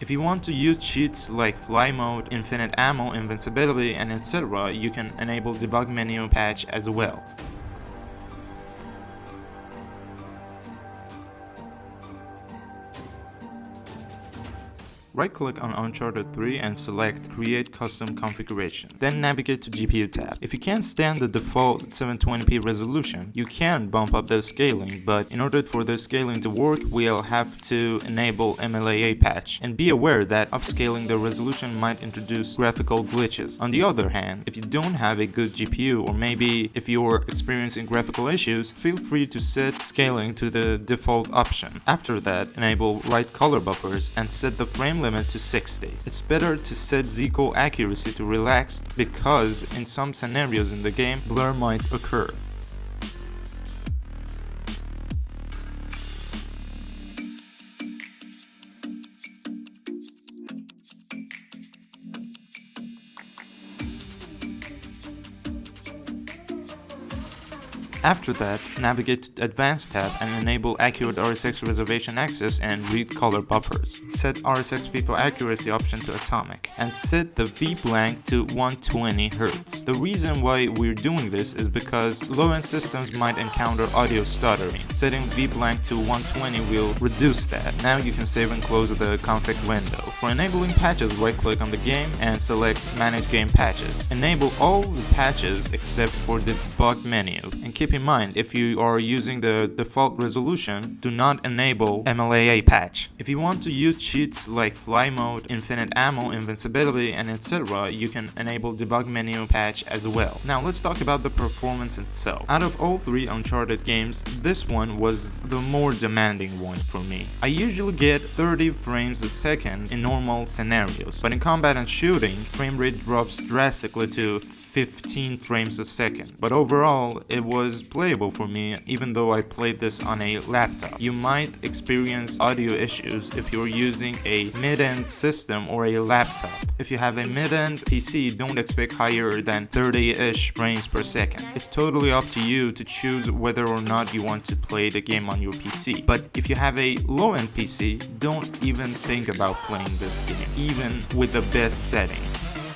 If you want to use cheats like fly mode, infinite ammo, invincibility, and etc., you can enable debug menu patch as well. Right-click on Uncharted 3 and select Create Custom Configuration. Then navigate to GPU tab. If you can't stand the default 720p resolution, you can bump up the scaling, but in order for the scaling to work, we'll have to enable MLAA patch. And be aware that upscaling the resolution might introduce graphical glitches. On the other hand, if you don't have a good GPU, or maybe if you're experiencing graphical issues, feel free to set scaling to the default option. After that, enable right color buffers and set the frame limit to 60. It's better to set Z-core accuracy to relaxed because in some scenarios in the game, blur might occur. After that, navigate to the Advanced tab and enable Accurate RSX Reservation Access and Read Color Buffers. Set RSX FIFO Accuracy option to Atomic, and set the V-blank to 120 Hz. The reason why we're doing this is because low-end systems might encounter audio stuttering. Setting V-blank to 120 will reduce that. Now you can save and close the config window. For enabling patches, right-click on the game and select Manage Game Patches. Enable all the patches except for the debug menu, and keep in mind, if you are using the default resolution, do not enable MLAA patch. If you want to use cheats like fly mode, infinite ammo, invincibility, and etc., you can enable debug menu patch as well. Now let's talk about the performance itself. Out of all three Uncharted games, this one was the more demanding one for me. I usually get 30 frames a second in normal scenarios, but in combat and shooting, frame rate drops drastically to 15 frames a second. But overall, it was playable for me even though I played this on a laptop. You might experience audio issues if you're using a mid-end system or a laptop. If you have a mid-end PC, don't expect higher than 30-ish frames per second. It's totally up to you to choose whether or not you want to play the game on your PC. But if you have a low-end PC, don't even think about playing this game, even with the best settings.